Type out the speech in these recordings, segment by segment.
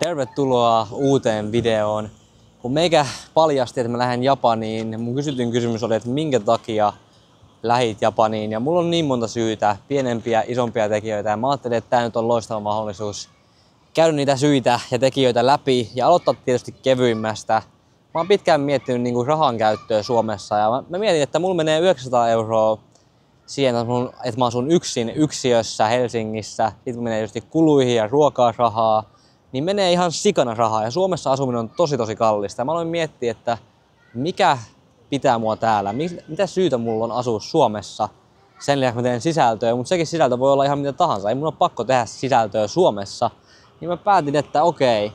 Tervetuloa uuteen videoon. Kun meikä paljasti, että mä lähden Japaniin, mun kysytyn kysymys oli, että minkä takia lähit Japaniin. Ja mulla on niin monta syytä, pienempiä, isompia tekijöitä. Ja mä ajattelin, että tää nyt on loistava mahdollisuus käydä niitä syitä ja tekijöitä läpi ja aloittaa tietysti kevyimmästä. Mä oon pitkään miettinyt niin kuin rahan käyttöä Suomessa ja mä mietin, että mulla menee 900 € siihen, että mä asun yksin yksiössä Helsingissä. Sitten menee tietysti kuluihin ja ruokaa rahaa. Niin menee ihan sikana rahaa ja Suomessa asuminen on tosi kallista. Mä aloin miettiä, että mikä pitää mua täällä, mitä syytä mulla on asua Suomessa. Sen lisäksi mä teen sisältöä, mutta sekin sisältö voi olla ihan mitä tahansa. Ei mun ole pakko tehdä sisältöä Suomessa. Niin mä päätin, että okei,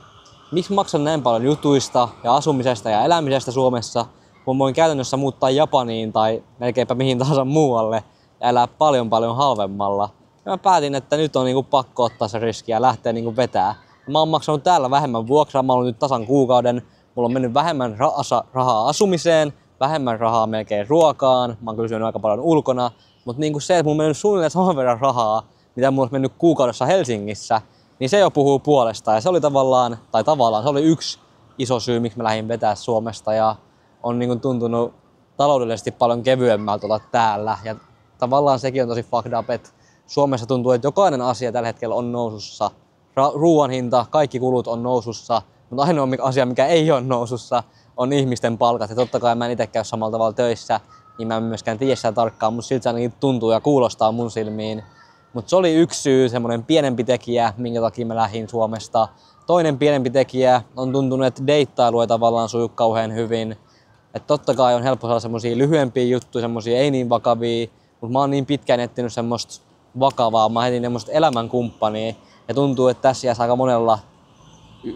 miksi maksan näin paljon jutuista ja asumisesta ja elämisestä Suomessa, kun voin käytännössä muuttaa Japaniin tai melkeinpä mihin tahansa muualle ja elää paljon halvemmalla. Ja mä päätin, että nyt on niinku pakko ottaa se riski ja lähteä niinku vetää. Mä oon maksanut täällä vähemmän vuokraa, mä oon nyt tasan kuukauden. Mulla on mennyt vähemmän rahaa asumiseen, vähemmän rahaa melkein ruokaan. Mä oon kyllä syönyt aika paljon ulkona. Mutta niinku se, että mulla on mennyt suunnilleen saman verran rahaa, mitä mulla on mennyt kuukaudessa Helsingissä, niin se jo puhuu puolesta. Ja se oli tavallaan se oli yksi iso syy, miksi mä lähdin vetää Suomesta. Ja on niinku tuntunut taloudellisesti paljon kevyemmältä olla täällä. Ja tavallaan sekin on tosi fucked up, että Suomessa tuntuu, että jokainen asia tällä hetkellä on nousussa. Ruoan hinta, kaikki kulut on nousussa, mutta ainoa asia, mikä ei ole nousussa, on ihmisten palkat. Ja totta kai mä en itse käy samalla tavalla töissä, niin mä en myöskään tiedä sitä tarkkaan, mutta siltä se ainakin tuntuu ja kuulostaa mun silmiin. Mutta se oli yksi syy, semmonen pienempi tekijä, minkä takia mä lähdin Suomesta. Toinen pienempi tekijä on tuntunut, että deittailu ei tavallaan suju kauhean hyvin. Et totta kai on helppo saada semmosia lyhyempiä juttuja, semmosia ei niin vakavia, mutta mä oon niin pitkään etsinyt semmoista vakavaa, mä etin semmoista elämänkumppania. Ja tuntuu, että tässä iässä aika monella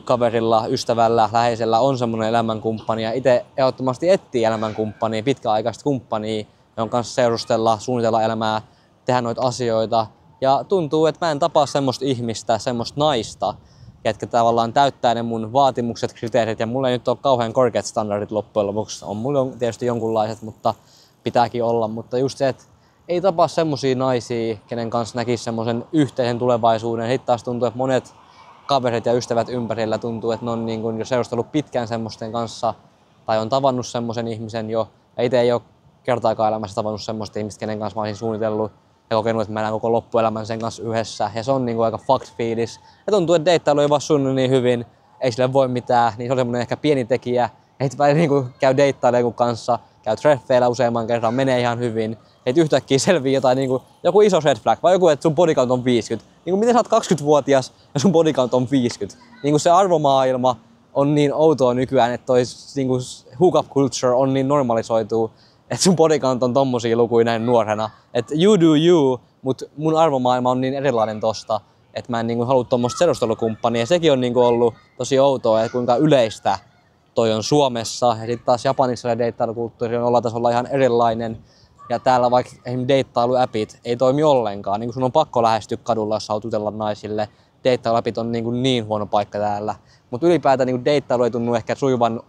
kaverilla, ystävällä, läheisellä on semmoinen elämänkumppani. Ja itse ehdottomasti etsii elämänkumppania, pitkäaikaista kumppania, jonka kanssa seurustella, suunnitella elämää, tehdä noita asioita. Ja tuntuu, että mä en tapaa semmoista ihmistä, semmoista naista, ketkä tavallaan täyttää ne mun vaatimukset, kriteerit. Ja mulla ei nyt ole kauhean korkeat standardit loppujen lopuksi. Mulla on tietysti jonkunlaiset, mutta pitääkin olla. Mutta just se, että ei tapaa semmosia naisia, kenen kanssa näkisi semmoisen yhteisen tulevaisuuden. Sitten taas tuntuu, että monet kaverit ja ystävät ympärillä tuntuu, että ne on niin kuin jo seurustellut pitkään semmoisten kanssa tai on tavannut semmoisen ihmisen jo. Ja itse ei ole kertaakaan elämässä tavannut semmoista ihmistä, kenen kanssa mä olisin suunnitellut ja kokenut, että mä elän koko loppuelämän sen kanssa yhdessä. Ja se on niin kuin aika fucked fiilis. Ja tuntuu, että deittailu ei vaan sujunut niin hyvin, ei sille voi mitään. Niin se on semmoinen ehkä pieni tekijä. Ei niin kuin käy deittailemaan kanssa, käy treffeillä useamman kerran, menee ihan hyvin. Että yhtäkkiä selvii jotain niinku joku iso red flag, vai joku, että sun body count on 50. Niinku miten sä oot 20-vuotias ja sun body count on 50. Niinku se arvomaailma on niin outoa nykyään, että toi niinku hookup culture on niin normalisoituu, että sun body count on tommosia lukuja näin nuorena. Että you do you, mut mun arvomaailma on niin erilainen tosta, että mä en niinku halua tommoista seurustelukumppania. Ja sekin on niinku ollut tosi outoa, että kuinka yleistä toi on Suomessa. Ja sit taas Japanissa se deittailukulttuuri on olla tasolla ihan erilainen. Ja täällä vaikka esimerkiksi deittailuäpit ei toimi ollenkaan. Niin sun on pakko lähestyä kadulla, jos haluat jutella naisille. Deittailuäpit on niin huono paikka täällä. Mutta ylipäätään niin deittailu ei tunnu ehkä sujuvan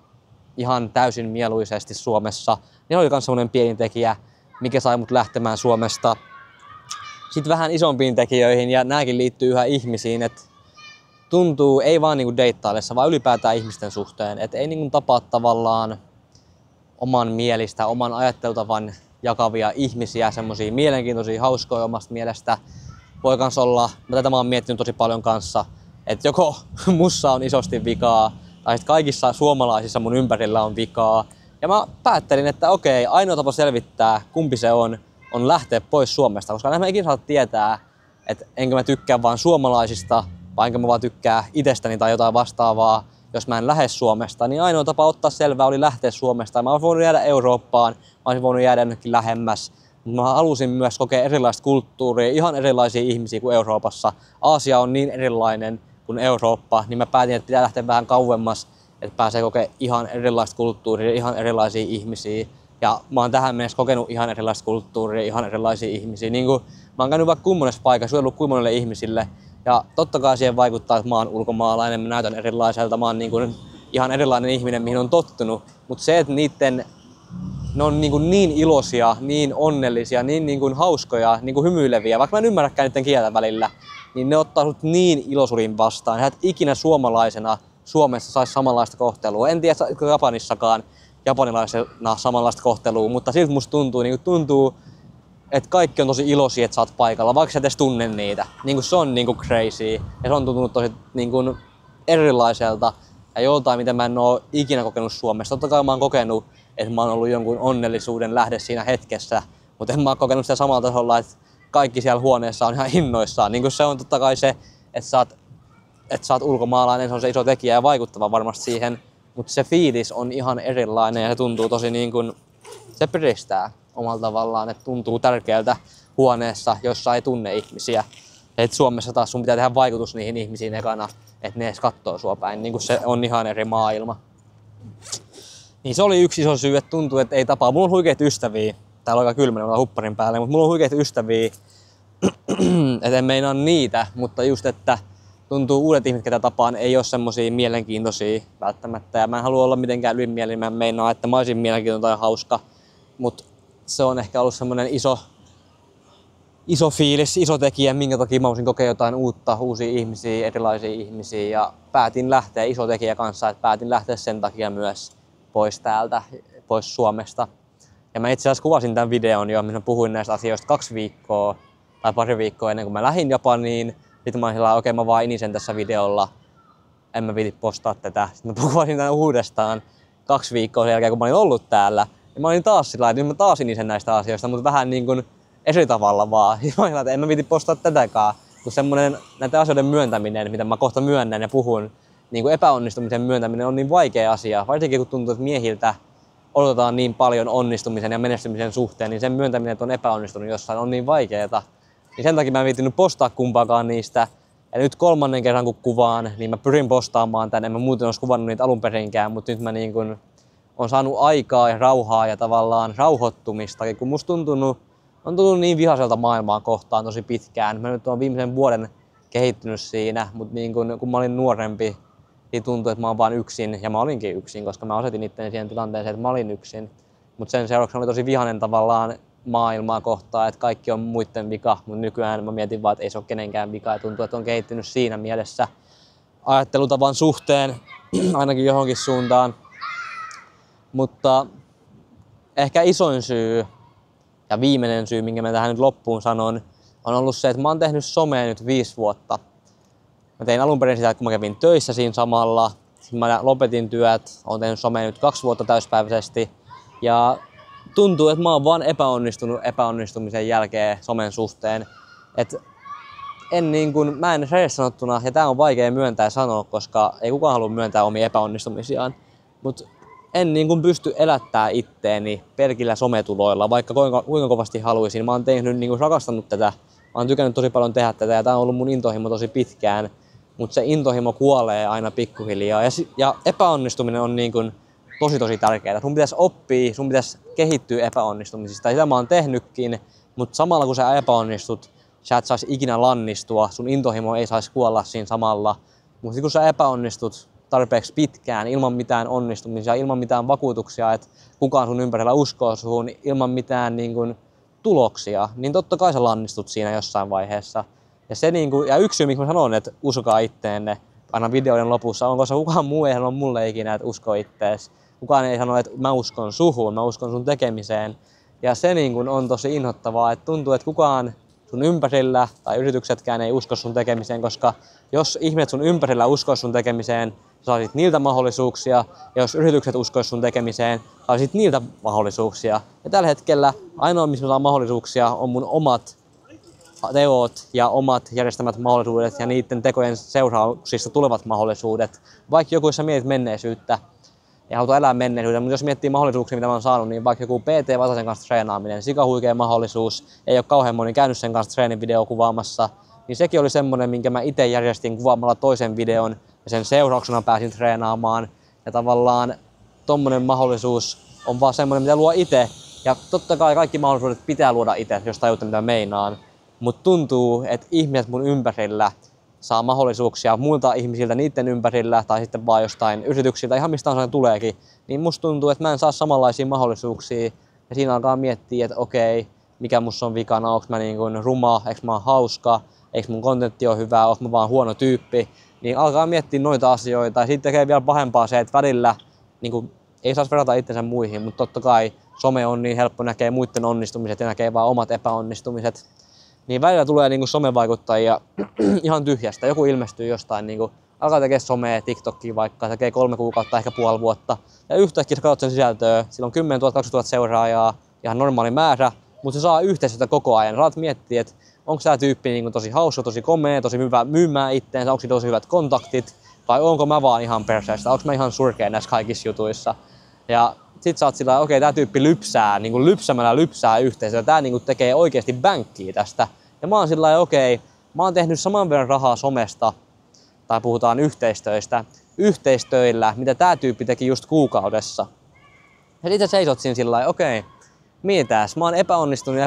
ihan täysin mieluisesti Suomessa. Niin oli myös semmoinen pieni tekijä, mikä sai mut lähtemään Suomesta. Sitten vähän isompiin tekijöihin, ja nääkin liittyy yhä ihmisiin, että tuntuu, ei vaan niin deittailessa, vaan ylipäätään ihmisten suhteen. Että ei niin tapaa tavallaan oman mielistä, oman ajattelutavan jakavia ihmisiä, semmosia mielenkiintoisia, hauskoja omasta mielestä. Voi kans olla, tätä mä oon miettinyt tosi paljon kanssa, että joko mussa on isosti vikaa, tai sitten kaikissa suomalaisissa mun ympärillä on vikaa. Ja mä päättelin, että okei, ainoa tapa selvittää, kumpi se on lähteä pois Suomesta, koska mä ikinä saa tietää, että enkö mä tykkää vaan suomalaisista, vai enkä mä vaan tykkää itsestäni tai jotain vastaavaa. Jos mä en lähde Suomesta, niin ainoa tapa ottaa selvää oli lähteä Suomesta. Mä olisin voinut jäädä Eurooppaan, mä olisin voinut jäädä jonnekin lähemmäs. Mä halusin myös kokea erilaista kulttuuria, ihan erilaisia ihmisiä kuin Euroopassa. Aasia on niin erilainen kuin Eurooppa, niin mä päätin, että pitää lähteä vähän kauemmas, että pääsee kokemaan ihan erilaista kulttuuria, ihan erilaisia ihmisiä. Ja mä oon tähän mennessä kokenut ihan erilaista kulttuuria, ihan erilaisia ihmisiä. Niin kuin, mä oon käynyt vaikka kummonessa paikassa, jutellut kummonelle ihmisille. Ja totta kai siihen vaikuttaa, että mä oon ulkomaalainen, mä näytän erilaiselta, mä oon niin kuin ihan erilainen ihminen, mihin on tottunut. Mutta se, että ne on niin iloisia, niin onnellisia, niin kuin hauskoja, niin kuin hymyileviä, vaikka mä en ymmärräkään niiden kieltä välillä, niin ne ottaa sut niin ilosurin vastaan. Sä et ikinä suomalaisena Suomessa saisi samanlaista kohtelua. En tiedä, Japanissakaan japanilaisena samanlaista kohtelua, mutta silti musta tuntuu, että kaikki on tosi iloisia, että sä oot paikalla, vaikka sä et edes tunne niitä. Se on crazy ja se on tuntunut tosi erilaiselta ja joltain, mitä mä en oo ikinä kokenut Suomessa. Totta kai mä oon kokenut, että mä oon ollut jonkun onnellisuuden lähde siinä hetkessä, mutta en mä oo kokenut sitä samalla tasolla, että kaikki siellä huoneessa on ihan innoissaan. Se on totta kai se, että sä oot ulkomaalainen, se on se iso tekijä ja vaikuttava varmasti siihen, mutta se fiilis on ihan erilainen ja se tuntuu tosi se piristää omalla tavallaan, että tuntuu tärkeältä huoneessa, jossa ei tunne ihmisiä. Et Suomessa taas sun pitää tehdä vaikutus niihin ihmisiin ekana, että ne edes kattoo sua päin, se on ihan eri maailma. Niin se oli yksi iso syy, että tuntuu, että ei tapaa. Mulla on huikeita ystäviä, täällä on aika kylmä, mä hupparin päälle, mutta mulla on huikeita ystäviä, että en meinaa niitä, mutta just, että tuntuu uudet ihmiset, ketä tapaan, ei ole semmosia mielenkiintoisia välttämättä. Ja mä en halua olla mitenkään ylimielinen, mä en meinaa, että mä olisin mielenkiintoinen tai hauska. Mutta se on ehkä ollut semmonen iso fiilis, iso tekijä, minkä takia mä voisin kokea jotain uutta, uusia ihmisiä, erilaisia ihmisiä. Ja päätin lähteä, iso tekijä kanssa, että päätin lähteä sen takia myös pois täältä, pois Suomesta. Ja mä itse asiassa kuvasin tämän videon jo, missä puhuin näistä asioista 2 viikkoa tai pari viikkoa ennen kuin mä lähdin Japaniin. Sitten mä olin sillä okei, mä vaan inisen tässä videolla, en mä viiti postaa tätä. Sitten mä kuvasin tämän uudestaan 2 viikkoa sen jälkeen, kun mä olin ollut täällä. Ja mä olin taas sillä että nyt mä taas inisen näistä asioista, mutta vähän eri tavalla vaan. Sitten mä olin että en mä viiti postaa tätäkään. Kun semmonen näiden asioiden myöntäminen, mitä mä kohta myönnän ja puhun, epäonnistumisen myöntäminen on niin vaikea asia. Varsinkin kun tuntuu, että miehiltä odotetaan niin paljon onnistumisen ja menestymisen suhteen, niin sen myöntäminen, että on epäonnistunut jossain, on niin vaikeeta. Niin sen takia mä en viittinyt postaa kumpaakaan niistä. Ja nyt 3. kerran kun kuvaan, niin mä pyrin postaamaan tänne. En mä muuten olisi kuvannut niitä alun perinkään, mutta nyt mä on saanut aikaa ja rauhaa ja tavallaan rauhoittumista. Kun musta on tuntunut niin vihaiselta maailmaa kohtaan tosi pitkään. Mä nyt oon viimeisen vuoden kehittynyt siinä, mutta kun mä olin nuorempi, niin tuntui, että mä oon vaan yksin. Ja mä olinkin yksin, koska mä asetin itteni siihen tilanteeseen, että mä olin yksin. Mutta sen seurauksena oli tosi vihainen tavallaan maailmaa kohtaan, että kaikki on muiden vika, mutta nykyään mä mietin vaan, että ei se ole kenenkään vika ja tuntuu, että on kehittynyt siinä mielessä ajattelutavan suhteen ainakin johonkin suuntaan. Mutta ehkä isoin syy ja viimeinen syy, minkä mä tähän nyt loppuun sanon, on ollut se, että mä oon tehnyt somea nyt 5 vuotta. Mä tein alun perin sitä, kun mä kävin töissä siinä samalla. Sitten mä lopetin työt, oon tehnyt somea nyt 2 vuotta täyspäiväisesti. Ja tuntuu, että mä oon vaan epäonnistunut epäonnistumisen jälkeen somen suhteen. Mä en edes sanottuna, ja tää on vaikea myöntää ja sanoa, koska ei kukaan halua myöntää omia epäonnistumisiaan. Mut en pysty elättämään itteeni pelkillä sometuloilla, vaikka kuinka kovasti haluaisin. Mä oon rakastanut tätä, mä oon tykännyt tosi paljon tehdä tätä ja tää on ollut mun intohimo tosi pitkään. Mutta se intohimo kuolee aina pikkuhiljaa ja epäonnistuminen on tosi tärkeää. Sun pitäisi oppia, sun pitäisi kehittyä epäonnistumisista. Sitä mä oon tehnytkin, mutta samalla kun sä epäonnistut, sä et saisi ikinä lannistua. Sun intohimo ei saisi kuolla siinä samalla. Mutta kun sä epäonnistut tarpeeksi pitkään, ilman mitään onnistumisia, ilman mitään vakuutuksia, että kukaan sun ympärillä uskoo suhun, ilman mitään tuloksia, niin totta kai sä lannistut siinä jossain vaiheessa. Ja yksi syy, miksi mä sanon, että uskokaa itteenne aina videoiden lopussa, on koska kukaan muu ei sano mulle ikinä, että usko ittees. Kukaan ei sano, että mä uskon suhun, mä uskon sun tekemiseen. Ja se on tosi inhottavaa, että tuntuu, että kukaan sun ympärillä tai yrityksetkään ei usko sun tekemiseen, koska jos ihmiset sun ympärillä uskois sun tekemiseen, saisit niiltä mahdollisuuksia, ja jos yritykset uskois sun tekemiseen, saisit niiltä mahdollisuuksia. Ja tällä hetkellä ainoa, missä mä saan mahdollisuuksia, on mun omat teot ja omat järjestämät mahdollisuudet ja niiden tekojen seurauksista tulevat mahdollisuudet. Vaikka joku, jos sä mietit menneisyyttä ja haluat elää menneisyyttä, mutta jos miettii mahdollisuuksia, mitä mä oon saanut, niin vaikka joku PT Vatasen kanssa treenaaminen, sikahuikea mahdollisuus, ei ole kauhean moni käynyt sen kanssa treenivideo kuvaamassa, niin sekin oli semmoinen, minkä mä itse järjestin kuvaamalla toisen videon ja sen seurauksena pääsin treenaamaan. Ja tavallaan tommonen mahdollisuus on vaan semmoinen, mitä luo itse. Ja totta kai kaikki mahdollisuudet pitää luoda itse, jos tajutte mitä meinaan. Mutta tuntuu, että ihmiset mun ympärillä saa mahdollisuuksia muilta ihmisiltä niiden ympärillä tai sitten vaan jostain yrityksiltä, ihan mistä on tuleekin. Niin musta tuntuu, että mä en saa samanlaisia mahdollisuuksia. Ja siinä alkaa miettiä, että okei, mikä musta on vikana, onko mä ruma, eikö mä oon hauska, eikö mun kontentti ole hyvää, oonko mä vaan huono tyyppi, niin alkaa miettiä noita asioita ja siitä tekee vielä pahempaa se, että välillä niin kuin, ei saisi verrata itsensä muihin, mutta totta kai some on niin helppo näkee muiden onnistumiset ja näkee vaan omat epäonnistumiset. Niin välillä tulee niin kuin somevaikuttajia ihan tyhjästä. Joku ilmestyy jostain, niin kuin, alkaa tekee somea, TikTokia vaikka, tekee 3 kuukautta, ehkä puoli vuotta. Ja yhtäkkiä sä katsot sen sisältöä, sillä on 10 000, 20 000 seuraajaa, ihan normaali määrä, mutta se saa yhteisötä koko ajan. Saat miettiä, että onko tämä tyyppi niin kuin tosi hauska, tosi komea, tosi hyvä myymään itteensä, onko tosi hyvät kontaktit, vai onko mä vaan ihan perseestä, onko mä ihan surkea näissä kaikissa jutuissa. Ja sit sä oot sillä okei, tää tyyppi lypsää, niin kuin lypsämällä lypsää yhteisöä, tää niin kuin tekee oikeasti bänkkiä tästä. Ja mä oon sillä okei, mä oon tehnyt saman verran rahaa somesta, tai puhutaan yhteistöillä, mitä tää tyyppi teki just kuukaudessa. Ja sit sä seisot siinä sillä okei, mietitääs, mä oon epäonnistunut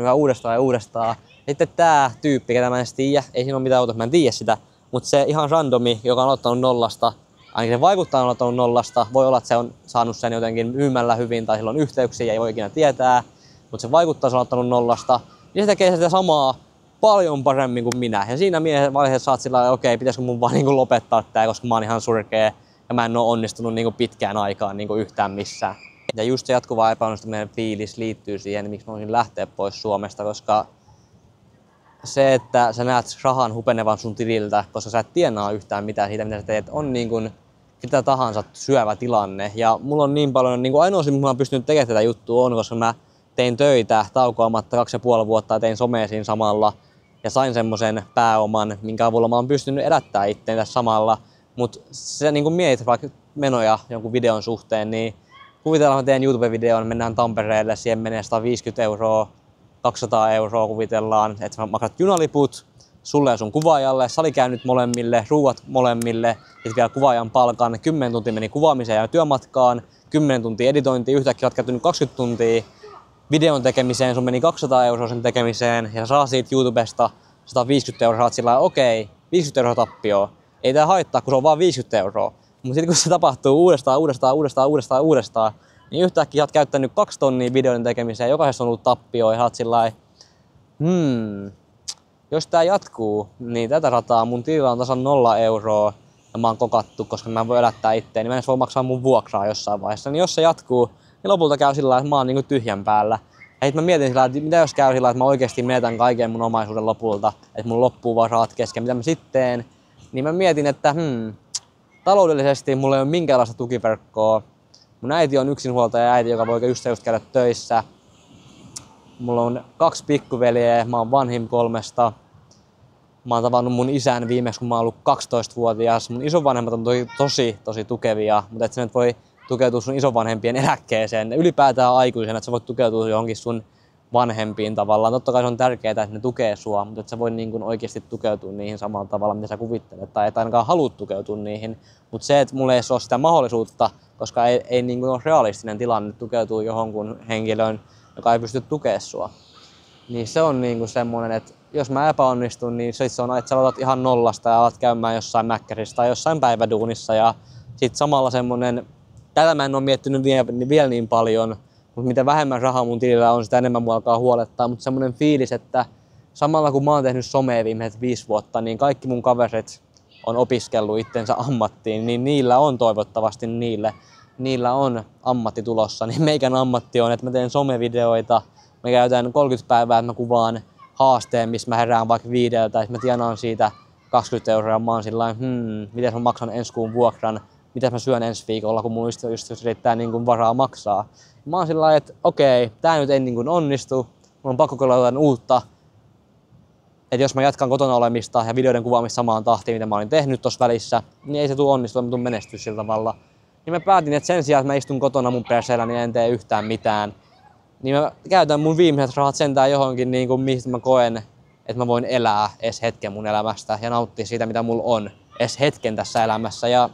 yhä uudestaan ja uudestaan. Sitten tää tyyppi, ketä mä en tiedä, ei siinä ole mitään uutta, mä en tiedä sitä, mutta se ihan randomi, joka on aloittanut nollasta, ainakin se vaikuttaa on aloittanut nollasta, voi olla, että se on saanut sen jotenkin myymällä hyvin tai sillä on yhteyksiä, ei voi ikinä tietää, mutta se vaikuttaa, se on aloittanut nollasta, niin se tekee sitä samaa paljon paremmin kuin minä. Ja siinä vaiheessa saat sillä okei, pitäisikö mun vaan niinku lopettaa tää, koska mä oon ihan surkea ja mä en oo onnistunut niinku pitkään aikaan niinku yhtään missään. Ja just se jatkuva epäonnistuminen fiilis liittyy siihen, miksi mä voisin lähteä pois Suomesta, koska se, että sä näet rahan hupenevan sun tililtä, koska sä et tienaa yhtään mitään siitä, mitä sä teet, on niin kuin mitä tahansa syövä tilanne. Ja mulla on niin paljon, niin kuin ainoa syy, mä oon pystynyt tekemään tätä juttua on, koska mä tein töitä taukoamatta 2,5 vuotta ja tein somea siinä samalla. Ja sain semmoisen pääoman, minkä avulla mä oon pystynyt elättämään itteen tässä samalla. Mutta se niin kuin mietit vaikka menoja jonkun videon suhteen, niin kuvitellaan, että teen YouTube-videon, mennään Tampereelle, siihen menee 150 €, 200 € kuvitellaan, että sä maksat junaliput sulle ja sun kuvaajalle, salikäynnit molemmille, ruuat molemmille, sitten vielä kuvaajan palkan, 10 tuntia meni kuvaamiseen ja työmatkaan, 10 tuntia editointiin, yhtäkkiä olet käyttänyt 20 tuntia videon tekemiseen, sun meni 200 € sen tekemiseen ja saa siitä YouTubesta 150 €, saat sillä okei, 50 € tappioon. Ei tää haittaa, kun se on vaan 50 €. Mutta sitten kun se tapahtuu uudestaan, niin yhtäkkiä olet käyttänyt 2 tonnia videon tekemiseen, jokaisessa on ollut tappio ja olet sillai, jos tää jatkuu, niin tätä rataa mun tilillä on tasan 0 € ja mä oon kokattu, koska mä en voi elättää itteeni, mä en voi maksaa mun vuokraa jossain vaiheessa. Niin jos se jatkuu, niin lopulta käy sillä että mä oon niinku tyhjän päällä. Ja sit mä mietin sillä että mitä jos käy sillä että mä oikeesti menetän kaiken mun omaisuuden lopulta, että mun loppuu vaan rahat kesken, mitä mä sitten, niin mä mietin, että taloudellisesti mulla ei ole minkäänlaista tukiverkkoa. Mun äiti on yksinhuoltaja äiti, joka voi just käydä töissä. Mulla on 2 pikkuveljeä, mä oon vanhin 3. Mä oon tavannut mun isän viimeksi, kun mä oon ollut 12-vuotias. Mun isovanhemmat on tosi tukevia, mutta et sä nyt voi tukeutua sun isovanhempien eläkkeeseen. Ylipäätään aikuisena, että sä voit tukeutua johonkin sun vanhempiin tavallaan. Totta kai se on tärkeää, että ne tukee sua, mutta et sä voi niin kuin oikeasti tukeutua niihin samalla tavalla, mitä sä kuvittelet. Tai et ainakaan halua tukeutua niihin. Mutta se, että mulla ei ole sitä mahdollisuutta, koska ei niin kuin ole realistinen tilanne tukeutua johonkin henkilöön, joka ei pysty tukemaan sua. Niin se on niin kuin semmoinen, että jos mä epäonnistun, niin se on, että sä aloitat ihan nollasta ja alat käymään jossain mäkkärissä tai jossain päiväduunissa. Ja sit samalla semmoinen, tätä mä en ole miettinyt vielä niin paljon, mutta mitä vähemmän rahaa mun tilillä on, sitä enemmän mua alkaa huolettaa. Mutta semmoinen fiilis, että samalla kun mä oon tehnyt somea viimeiset 5 vuotta, niin kaikki mun kaverit on opiskellut itsensä ammattiin, niin niillä on toivottavasti niillä on ammatti tulossa. Niin meikän ammatti on, että mä teen somevideoita, mä käytän 30 päivää, että mä kuvaan haasteen, missä mä herään vaikka 5 ja mä tienaan siitä 20 € ja mä oon sillain, miten mä maksan ensi kuun vuokran, miten mä syön ensi viikolla, kun mun ystävyys riittää niin kuin varaa maksaa. Mä oon sillain, että okei, tää nyt ei niin kuin onnistu, mun on pakko kokeilla jotain uutta. Että jos mä jatkan kotona olemista ja videoiden kuvaamista samaan tahtiin, mitä mä olin tehnyt tossa välissä, niin ei se tule onnistua, mä tuun menestyä sillä tavalla. Niin mä päätin, että sen sijaan, että mä istun kotona mun perseellä, niin en tee yhtään mitään. Niin mä käytän mun viimeiset rahat sentään johonkin, niin kuin, mistä mä koen, että mä voin elää edes hetken mun elämästä ja nauttia siitä, mitä mulla on edes hetken tässä elämässä. Ja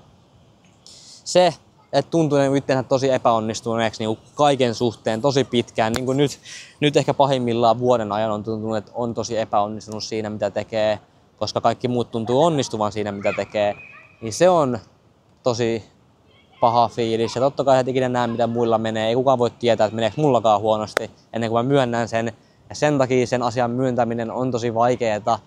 se, että tuntuu itseänsä tosi epäonnistuneeksi niin kaiken suhteen tosi pitkään. Niin kuin nyt ehkä pahimmillaan vuoden ajan on tuntunut, että on tosi epäonnistunut siinä, mitä tekee, koska kaikki muut tuntuu onnistuvan siinä, mitä tekee. Niin se on tosi paha fiilis. Ja totta kai et ikinä näe, mitä muilla menee. Ei kukaan voi tietää, että meneekö mullakaan huonosti ennen kuin mä myönnän sen. Ja sen takia sen asian myöntäminen on tosi vaikeeta.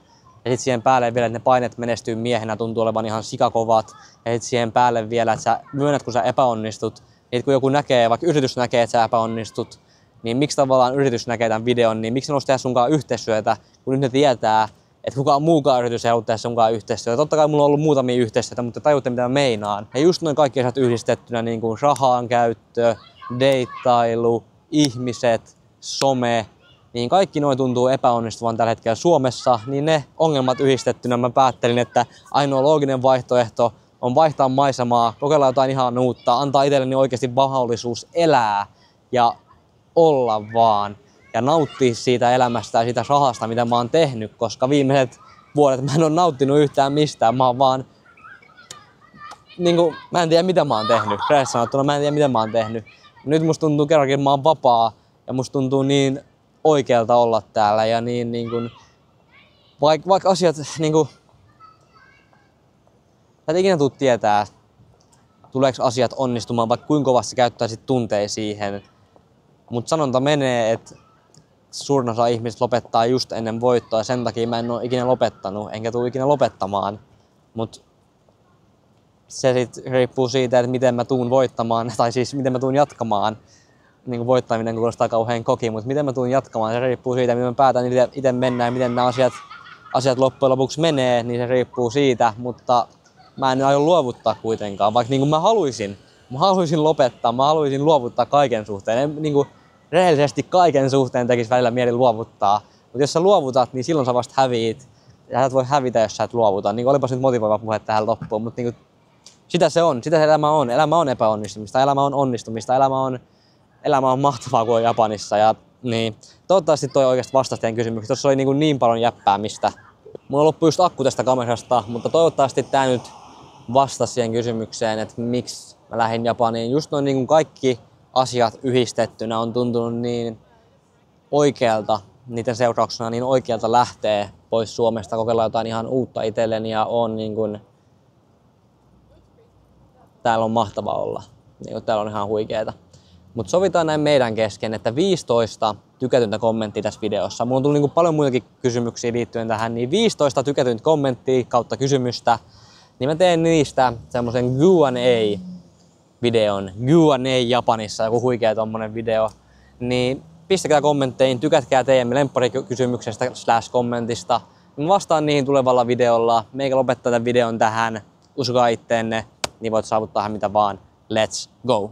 Ja sit siihen päälle vielä, että ne paineet menestyy miehenä tuntuu olevan ihan sikakovat. Ja sit siihen päälle vielä, että sä myönnät, kun sä epäonnistut. Niin kun joku näkee, vaikka yritys näkee, että sä epäonnistut, niin miksi tavallaan yritys näkee tämän videon, niin miksi ne haluaisi tehdä sunkaan yhteistyötä, kun nyt ne tietää, että kukaan muukaan yritys ei halua tehdä sunkaan yhteistyötä. Totta kai mulla on ollut muutamia yhteistyötä, mutta tajutte mitä mä meinaan. Ja just noin kaikki asiat yhdistettynä, niin kuin rahan käyttö, deittailu, ihmiset, some, niin kaikki noin tuntuu epäonnistuvan tällä hetkellä Suomessa, niin ne ongelmat yhdistettynä mä päättelin, että ainoa looginen vaihtoehto on vaihtaa maisemaa, kokeilla jotain ihan uutta, antaa itselleni oikeasti mahdollisuus elää ja olla vaan ja nauttia siitä elämästä ja siitä rahasta, mitä mä oon tehnyt, koska viimeiset vuodet mä en ole nauttinut yhtään mistään, mä oon vaan niinku, mä en tiedä mitä mä oon tehnyt, rehellisesti sanottuna mä en tiedä mitä mä oon tehnyt. Nyt musta tuntuu kerrankin, mä oon vapaa ja musta tuntuu niin oikealta olla täällä ja niin kuin, vaikka asiat niinku, sä et ikinä tuu tietää, tuleeko asiat onnistumaan, vaikka kuinka kovasti käyttäisit tunteja siihen. Mutta sanonta menee, että suurin osa ihmisistä lopettaa just ennen voittoa ja sen takia mä en ole ikinä lopettanut, enkä tule ikinä lopettamaan. Mut se sit riippuu siitä, että miten mä tuun voittamaan, tai siis miten mä tuun jatkamaan. Niin kuin voittaminen kuulostaa kauhean koki, mutta miten mä tuun jatkamaan, se riippuu siitä, miten mä päätän itse mennä ja miten nämä asiat loppujen lopuksi menee, niin se riippuu siitä, mutta mä en aio luovuttaa kuitenkaan, vaikka niin kuin mä haluaisin lopettaa, mä haluaisin luovuttaa kaiken suhteen. Niin kuin rehellisesti kaiken suhteen tekisi välillä mieli luovuttaa, mutta jos sä luovutat, niin silloin sä vasta häviit. Ja sä et voi hävitä, jos sä et luovuta. Niin olipas nyt motivoiva puhe tähän loppuun, mutta niin kuin, sitä se on, sitä se elämä on. Elämä on epäonnistumista, elämä on onnistumista, elämä on mahtavaa kuin on Japanissa. Ja, niin, toivottavasti toi oikeasti vastasi teidän kysymyksiin. Tuossa oli niin paljon jäppäämistä. Mulla loppui just akku tästä kamerasta, mutta toivottavasti tää nyt vastasi siihen kysymykseen, että miksi mä lähdin Japaniin. Just noin niin kuin kaikki asiat yhdistettynä on tuntunut niin oikealta, niiden seurauksena niin oikealta lähtee pois Suomesta, kokeilla jotain ihan uutta itselleni ja on niin kuin, täällä on mahtava olla. Niin kuin, täällä on ihan huikeeta. Mutta sovitaan näin meidän kesken, että 15 tykätyntä kommenttia tässä videossa. Mulla on tullut niin kuin paljon muitakin kysymyksiä liittyen tähän, niin 15 tykätyntä kommenttia kautta kysymystä. Niin mä teen niistä semmosen Q&A-videon. Q&A Japanissa, joku huikea tommonen video. Niin pistäkää kommentteihin, tykätkää teidän lempparikysymyksestä / kommentista. Mä vastaan niihin tulevalla videolla. Meikä lopettaa tämän videon tähän. Uskokaa itteenne, niin voit saavuttaa mitä vaan. Let's go!